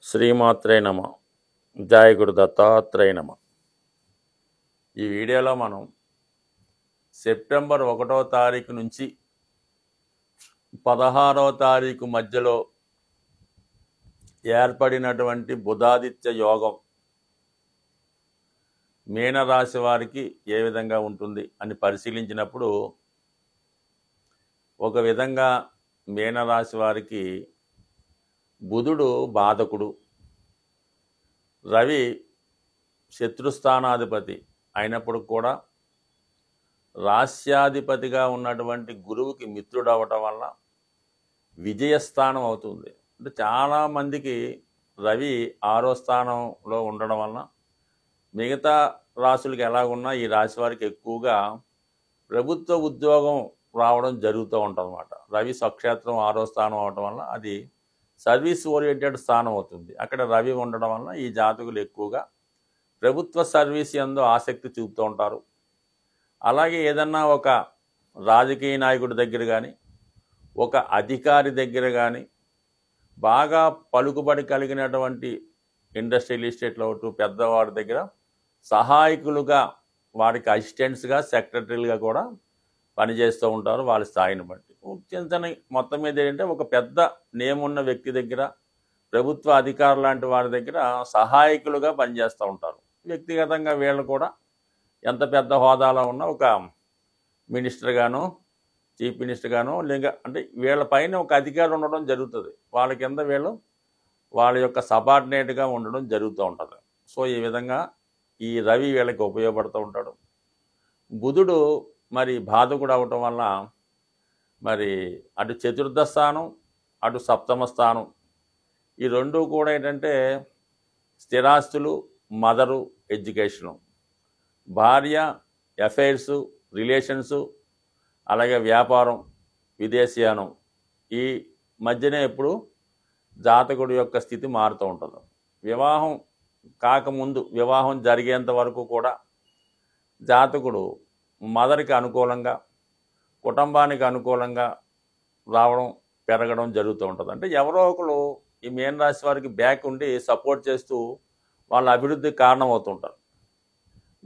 శ్రీమాత్రే నమ. జయ గురు దత్తాత్రేయ నమ. ఈ వీడియోలో మనం సెప్టెంబర్ 1వ తారీఖు నుంచి 16వ తారీఖు మధ్యలో ఏర్పడినటువంటి బుధాదిత్య యోగం మీనరాశి వారికి ఏ విధంగా ఉంటుంది అని పరిశీలించినప్పుడు ఒక విధంగా మీనరాశి వారికి బుధుడు బాధకుడు, రవి శత్రుస్థానాధిపతి అయినప్పుడు కూడా రాస్యాధిపతిగా ఉన్నటువంటి గురువుకి మిత్రుడు అవ్వటం వల్ల విజయస్థానం అవుతుంది. అంటే చాలామందికి రవి 6వ స్థానంలో ఉండడం వలన మిగతా రాశులకి ఎలాగున్నా ఈ రాశి వారికి ఎక్కువగా ప్రభుత్వ ఉద్యోగం రావడం జరుగుతూ ఉంటుంది అన్నమాట. రవి స్వక్షేత్రం 6వ స్థానం అవడం వల్ల అది సర్వీస్ ఓరియంటెడ్ స్థానం అవుతుంది. అక్కడ రవి ఉండడం వలన ఈ జాతకులు ఎక్కువగా ప్రభుత్వ సర్వీస్ యందు ఆసక్తి చూపుతూ ఉంటారు. అలాగే ఏదన్నా ఒక రాజకీయ నాయకుడి దగ్గర కానీ ఒక అధికారి దగ్గర కానీ బాగా పలుకుబడి కలిగినటువంటి ఇండస్ట్రియల్ ఎస్టేట్లో పెద్దవాడి దగ్గర సహాయకులుగా, వారికి అసిస్టెంట్స్గా, సెక్రటరీలుగా కూడా పనిచేస్తూ ఉంటారు వాళ్ళ స్థాయిని బట్టి. చిన్న మొత్తం మీద ఏంటంటే ఒక పెద్ద నేమ్ ఉన్న వ్యక్తి దగ్గర, ప్రభుత్వ అధికారులు లాంటి వారి దగ్గర సహాయకులుగా పనిచేస్తూ ఉంటారు. వ్యక్తిగతంగా వీళ్ళు కూడా ఎంత పెద్ద హోదాలో ఉన్నా ఒక మినిస్టర్ గాను, చీఫ్ మినిస్టర్ గాను, అంటే వీళ్ళ పైన ఒక అధికారం ఉండడం జరుగుతుంది. వాళ్ళ కింద వీళ్ళు వాళ్ళ యొక్క సబార్డినేట్గా ఉండడం జరుగుతూ ఉంటుంది. సో ఈ విధంగా ఈ రవి వీళ్ళకి ఉపయోగపడుతూ ఉంటాడు. బుధుడు మరి బాధకుడు అవటం వల్ల మరి అటు చతుర్థ స్థానం, అటు సప్తమ స్థానం, ఈ రెండు కూడా ఏంటంటే స్థిరాస్తులు, మదరు, ఎడ్యుకేషను, భార్య, అఫైర్సు, రిలేషన్సు, అలాగే వ్యాపారం, విదేశీయానం, ఈ మధ్యనే ఎప్పుడు జాతకుడి యొక్క స్థితి మారుతూ ఉంటుంది. వివాహం కాకముందు, వివాహం జరిగేంత వరకు కూడా జాతకుడు మదర్కి అనుకూలంగా, కుటుంబానికి అనుకూలంగా రావడం, పెరగడం జరుగుతూ ఉంటుంది. అంటే ఎవరో ఒకరు ఈ మీనరాశి వారికి బ్యాక్ ఉండి సపోర్ట్ చేస్తూ వాళ్ళ అభివృద్ధికి కారణం అవుతుంటారు.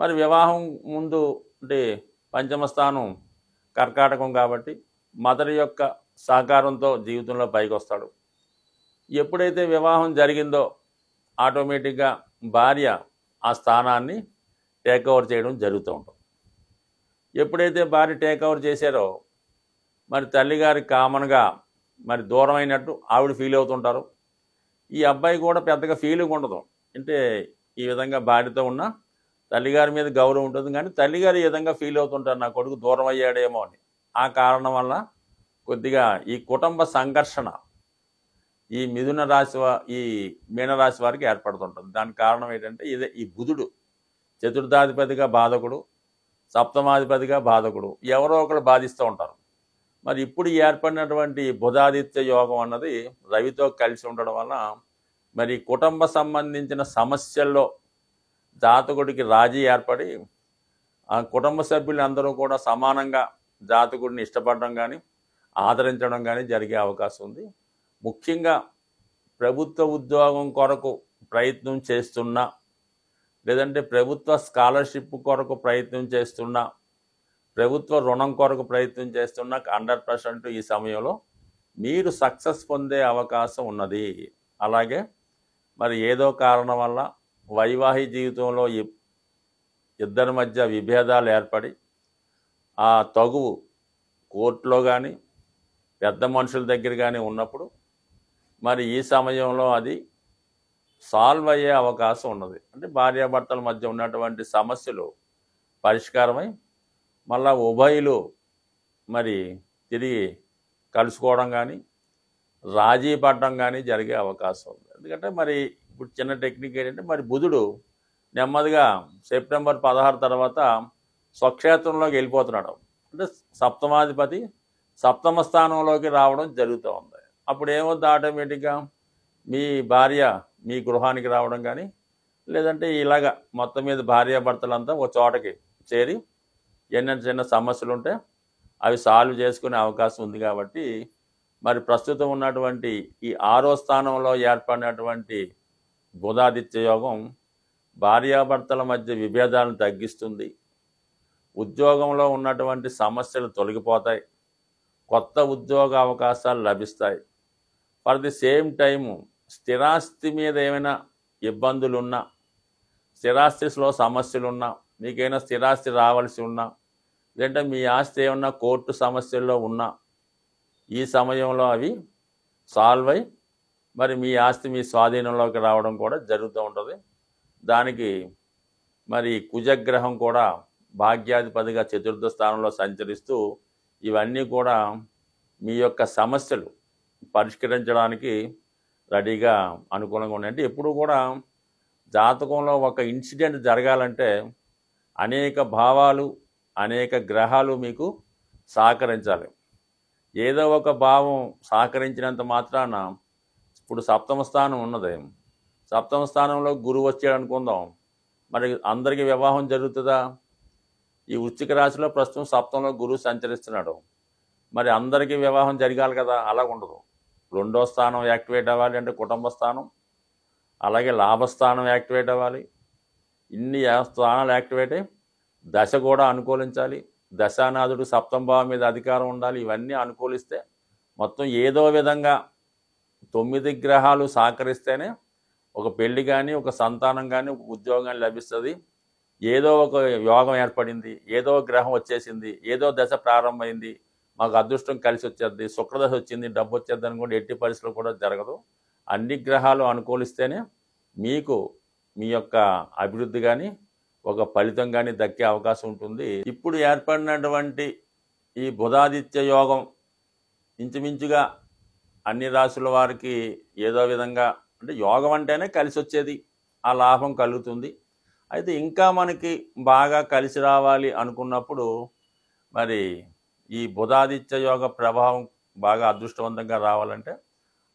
మరి వివాహం ముందు అంటే పంచమ స్థానం కర్కాటకం కాబట్టి మదర్ యొక్క సహకారంతో జీవితంలో పైకి వస్తాడు. ఎప్పుడైతే వివాహం జరిగిందో ఆటోమేటిక్గా భార్య ఆ స్థానాన్ని టేక్ ఓవర్ చేయడం జరుగుతూ ఉంటుంది. ఎప్పుడైతే భార్య టేక్ ఓవర్ చేశారో మరి తల్లిగారికి కామన్గా మరి దూరం అయినట్టు ఆవిడ ఫీల్ అవుతుంటారు. ఈ అబ్బాయి కూడా పెద్దగా ఫీలింగ్ ఉండదు. అంటే ఈ విధంగా భార్యతో ఉన్న తల్లిగారి మీద గౌరవం ఉంటుంది, కానీ తల్లిగారు ఈ విధంగా ఫీల్ అవుతుంటారు, నా కొడుకు దూరం అయ్యాడేమో అని. ఆ కారణం వల్ల కొద్దిగా ఈ కుటుంబ సంఘర్షణ ఈ మిథున రాశి ఈ మీనరాశి వారికి ఏర్పడుతుంటుంది. దానికి కారణం ఏంటంటే ఇదే, ఈ బుధుడు చతుర్థాధిపతిగా బాధకుడు, సప్తమాధిపతిగా బాధకుడు, ఎవరో ఒకరు బాధిస్తూ ఉంటారు. మరి ఇప్పుడు ఏర్పడినటువంటి బుధాదిత్య యోగం అన్నది రవితో కలిసి ఉండడం వల్ల మరి కుటుంబ సంబంధించిన సమస్యల్లో జాతకుడికి రాజీ ఏర్పడి ఆ కుటుంబ సభ్యులు అందరూ కూడా సమానంగా జాతకుడిని ఇష్టపడడం కానీ ఆదరించడం కానీ జరిగే అవకాశం ఉంది. ముఖ్యంగా ప్రభుత్వ ఉద్యోగం కొరకు ప్రయత్నం చేస్తున్నా, లేదంటే ప్రభుత్వ స్కాలర్షిప్ కొరకు ప్రయత్నం చేస్తున్నా, ప్రభుత్వ రుణం కొరకు ప్రయత్నం చేస్తున్నా 100% ఈ సమయంలో మీరు సక్సెస్ పొందే అవకాశం ఉన్నది. అలాగే మరి ఏదో కారణం వల్ల వైవాహిక జీవితంలో ఇద్దరి మధ్య విభేదాలు ఏర్పడి ఆ తగువు కోర్టులో కానీ పెద్ద మనుషుల దగ్గర కానీ ఉన్నప్పుడు మరి ఈ సమయంలో అది సాల్వ్ అయ్యే అవకాశం ఉన్నది. అంటే భార్యాభర్తల మధ్య ఉన్నటువంటి సమస్యలు పరిష్కారమై మళ్ళా ఉభయులు మరి తిరిగి కలుసుకోవడం కానీ రాజీ పడడం కానీ జరిగే అవకాశం ఉంది. ఎందుకంటే మరి ఇప్పుడు చిన్న టెక్నిక్ ఏంటంటే మరి బుధుడు నెమ్మదిగా సెప్టెంబర్ 16 తర్వాత స్వక్షేత్రంలోకి వెళ్ళిపోతున్నాడు. అంటే సప్తమాధిపతి సప్తమ స్థానంలోకి రావడం జరుగుతూ ఉంది. అప్పుడు ఏమవుతుంది, ఆటోమేటిక్గా మీ భార్య మీ గృహానికి రావడం కానీ, లేదంటే ఇలాగ మొత్తం మీద భార్యాభర్తలంతా ఒక చోటకి చేరి ఎన్నెన్న చిన్న సమస్యలు ఉంటే అవి సాల్వ్ చేసుకునే అవకాశం ఉంది. కాబట్టి మరి ప్రస్తుతం ఉన్నటువంటి ఈ 6వ స్థానంలో ఏర్పడినటువంటి బుధాదిత్య యోగం భార్యాభర్తల మధ్య విభేదాలను తగ్గిస్తుంది. ఉద్యోగంలో ఉన్నటువంటి సమస్యలు తొలగిపోతాయి. కొత్త ఉద్యోగ అవకాశాలు లభిస్తాయి. ఫర్ ది సేమ్ టైము స్థిరాస్తి మీద ఏమైనా ఇబ్బందులున్నా, స్థిరాస్తిలో సమస్యలున్నా, మీకైనా స్థిరాస్తి రావాల్సి ఉన్నా, లేదంటే మీ ఆస్తి ఏమన్నా కోర్టు సమస్యల్లో ఉన్నా ఈ సమయంలో అవి సాల్వ్ అయి మరి మీ ఆస్తి మీ స్వాధీనంలోకి రావడం కూడా జరుగుతూ ఉంటుంది. దానికి మరి కుజగ్రహం కూడా భాగ్యాధిపతిగా చతుర్థ స్థానంలో సంచరిస్తూ ఇవన్నీ కూడా మీ యొక్క సమస్యలు పరిష్కరించడానికి రెడీగా అనుకూలంగా ఉన్నాయి. అంటే ఎప్పుడు కూడా జాతకంలో ఒక ఇన్సిడెంట్ జరగాలంటే అనేక భావాలు, అనేక గ్రహాలు మీకు సహకరించాలి. ఏదో ఒక భావం సహకరించినంత మాత్రాన ఇప్పుడు సప్తమ స్థానం ఉన్నది. సప్తమ స్థానంలో గురువు వచ్చాడు అనుకుందాం, మరి అందరికీ వివాహం జరుగుతుందా? ఈ వృశ్చిక రాశిలో ప్రస్తుతం సప్తంలో గురువు సంచరిస్తున్నాడు, మరి అందరికీ వివాహం జరగాలి కదా? అలా ఉండదు. రెండో స్థానం యాక్టివేట్ అవ్వాలి అంటే కుటుంబ స్థానం, అలాగే లాభస్థానం యాక్టివేట్ అవ్వాలి. ఇన్ని స్థానాలు యాక్టివేట్ అయ్యి దశ కూడా అనుకూలించాలి. దశానాథుడు సప్తమ భావం మీద అధికారం ఉండాలి. ఇవన్నీ అనుకూలిస్తే మొత్తం ఏదో విధంగా 9 గ్రహాలు సహకరిస్తేనే ఒక పెళ్లి కానీ, ఒక సంతానం కానీ, ఒక ఉద్యోగం లభిస్తుంది. ఏదో ఒక యోగం ఏర్పడింది, ఏదో గ్రహం వచ్చేసింది, ఏదో దశ ప్రారంభమైంది, మాకు అదృష్టం కలిసి వచ్చేది, శుక్రదశ వచ్చింది, డబ్బు వచ్చేది అనుకోండి, ఎట్టి పరిస్థితులు కూడా జరగదు. అన్ని గ్రహాలు అనుకూలిస్తేనే మీకు మీ యొక్క అభివృద్ధి కానీ, ఒక ఫలితం కానీ దక్కే అవకాశం ఉంటుంది. ఇప్పుడు ఏర్పడినటువంటి ఈ బుధాదిత్య యోగం ఇంచుమించుగా అన్ని రాశుల వారికి ఏదో విధంగా, అంటే యోగం అంటేనే కలిసి వచ్చేది, ఆ లాభం కలుగుతుంది. అయితే ఇంకా మనకి బాగా కలిసి రావాలి అనుకున్నప్పుడు మరి ఈ బుధాదిత్య యోగ ప్రభావం బాగా అదృష్టవంతంగా రావాలంటే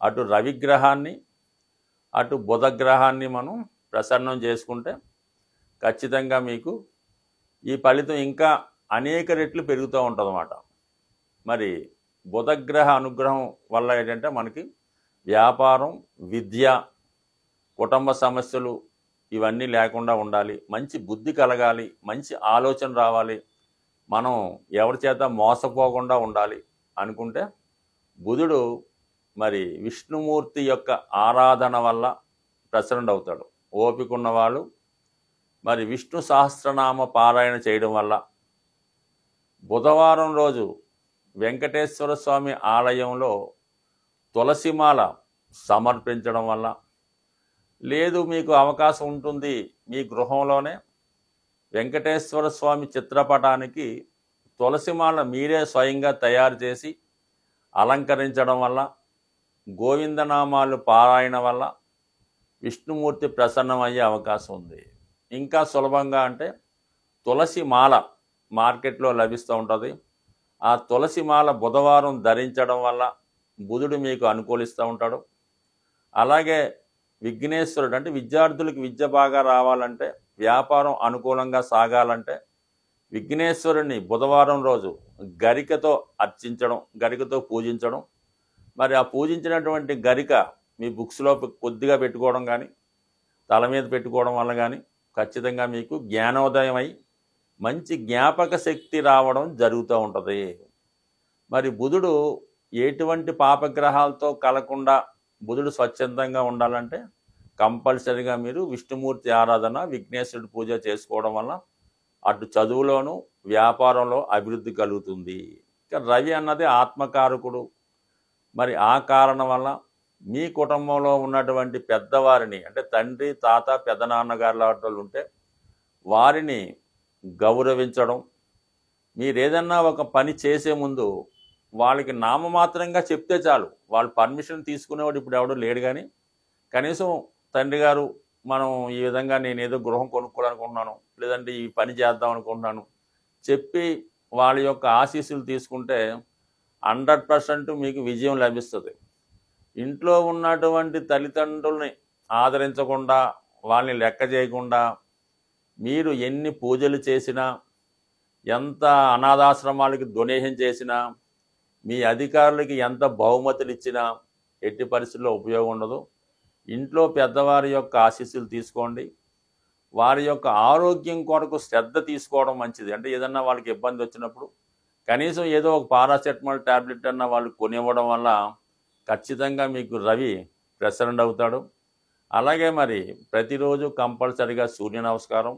అటు రవిగ్రహాన్ని, అటు బుధగ్రహాన్ని మనం ప్రసన్నం చేసుకుంటే ఖచ్చితంగా మీకు ఈ ఫలితం ఇంకా అనేక రెట్లు పెరుగుతూ ఉంటుంది అన్నమాట. మరి బుధగ్రహ అనుగ్రహం వల్ల ఏంటంటే మనకి వ్యాపారం, విద్య, కుటుంబ సమస్యలు ఇవన్నీ లేకుండా ఉండాలి, మంచి బుద్ధి కలగాలి, మంచి ఆలోచన రావాలి, మనం ఎవరి చేత మోసపోకుండా ఉండాలి అనుకుంటే బుధుడు మరి విష్ణుమూర్తి యొక్క ఆరాధన వల్ల ప్రసన్న అవుతాడు. ఓపిక ఉన్నవాళ్ళు మరి విష్ణు సహస్రనామ పారాయణ చేయడం వల్ల, బుధవారం రోజు వెంకటేశ్వర స్వామి ఆలయంలో తులసిమాల సమర్పించడం వల్ల, లేదు మీకు అవకాశం ఉంటుంది మీ గృహంలోనే వెంకటేశ్వర స్వామి చిత్రపటానికి తులసిమాల మీరే స్వయంగా తయారు చేసి అలంకరించడం వల్ల, గోవిందనామాలు పారాయణ వల్ల విష్ణుమూర్తి ప్రసన్నమయ్యే అవకాశం ఉంది. ఇంకా సులభంగా అంటే తులసి మాల మార్కెట్లో లభిస్తూ ఉంటుంది. ఆ తులసి మాల బుధవారం ధరించడం వల్ల బుధుడు మీకు అనుకూలిస్తూ ఉంటాడు. అలాగే విఘ్నేశ్వరుడు, అంటే విద్యార్థులకు విద్య బాగా రావాలంటే, వ్యాపారం అనుకూలంగా సాగాలంటే విఘ్నేశ్వరుని బుధవారం రోజు గరికతో అర్చించడం, గరికతో పూజించడం. మరి ఆ పూజించినటువంటి గరిక మీ బుక్స్లో కొద్దిగా పెట్టుకోవడం కానీ, తల మీద పెట్టుకోవడం వల్ల కానీ ఖచ్చితంగా మీకు జ్ఞానోదయం అయి మంచి జ్ఞాపక శక్తి రావడం జరుగుతూ ఉంటుంది. మరి బుధుడు ఎటువంటి పాపగ్రహాలతో కలకుండా బుధుడు స్వచ్ఛందంగా ఉండాలంటే కంపల్సరీగా మీరు విష్ణుమూర్తి ఆరాధన, విఘ్నేశ్వరుడి పూజ చేసుకోవడం వల్ల అటు చదువులోను, వ్యాపారంలో అభివృద్ధి కలుగుతుంది. ఇక రవి అన్నది ఆత్మకారకుడు. మరి ఆ కారణం వల్ల మీ కుటుంబంలో ఉన్నటువంటి పెద్దవారిని, అంటే తండ్రి, తాత, పెద్దనాన్నగారు లాంటి వాళ్ళు ఉంటే వారిని గౌరవించడం, మీరేదన్నా ఒక పని చేసే ముందు వాళ్ళకి నామమాత్రంగా చెప్తే చాలు, వాళ్ళు పర్మిషన్ తీసుకునేవాడు ఇప్పుడు ఎవడో లేడు, కానీ కనీసం తండ్రి గారు మనం ఈ విధంగా నేను ఏదో గృహం కొనుక్కోవాలనుకుంటున్నాను, లేదంటే ఈ పని చేద్దాం అనుకుంటున్నాను చెప్పి వాళ్ళ యొక్క ఆశీస్సులు తీసుకుంటే 100% మీకు విజయం లభిస్తుంది. ఇంట్లో ఉన్నటువంటి తల్లిదండ్రుల్ని ఆదరించకుండా, వాళ్ళని లెక్క చేయకుండా మీరు ఎన్ని పూజలు చేసినా, ఎంత అనాథాశ్రమాలకి డొనేషన్ చేసినా, మీ అధికారులకి ఎంత బహుమతులు ఇచ్చినా ఎట్టి పరిస్థితుల్లో ఉపయోగం ఉండదు. ఇంట్లో పెద్దవారి యొక్క ఆశీస్సులు తీసుకోండి. వారి యొక్క ఆరోగ్యం కొరకు శ్రద్ధ తీసుకోవడం మంచిది. అంటే ఏదన్నా వాళ్ళకి ఇబ్బంది వచ్చినప్పుడు కనీసం ఏదో ఒక పారాసెటమాల్ ట్యాబ్లెట్ అన్న వాళ్ళు కొనివ్వడం వల్ల ఖచ్చితంగా మీకు రవి ప్రసరణ అవుతాడు. అలాగే మరి ప్రతిరోజు కంపల్సరిగా సూర్య నమస్కారం,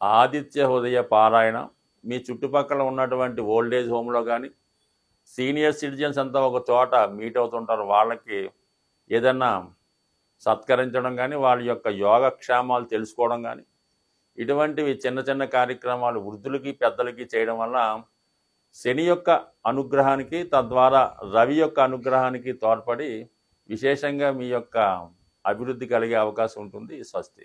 ఆదిత్య హృదయ పారాయణ, మీ చుట్టుపక్కల ఉన్నటువంటి ఓల్డేజ్ హోమ్లో కానీ సీనియర్ సిటిజన్స్ అంతా ఒక చోట మీట్ అవుతుంటారు, వాళ్ళకి ఏదన్నా సత్కరించడం కానీ వాళ్ళ యొక్క యోగక్షేమాలు తెలుసుకోవడం కానీ ఇటువంటివి చిన్న చిన్న కార్యక్రమాలు వృద్ధులకి పెద్దలకి చేయడం వల్ల శని యొక్క అనుగ్రహానికి తద్వారా రవి యొక్క అనుగ్రహానికి తోడ్పడి విశేషంగా మీ యొక్క అభివృద్ధి కలిగే అవకాశం ఉంటుంది. స్వస్తి.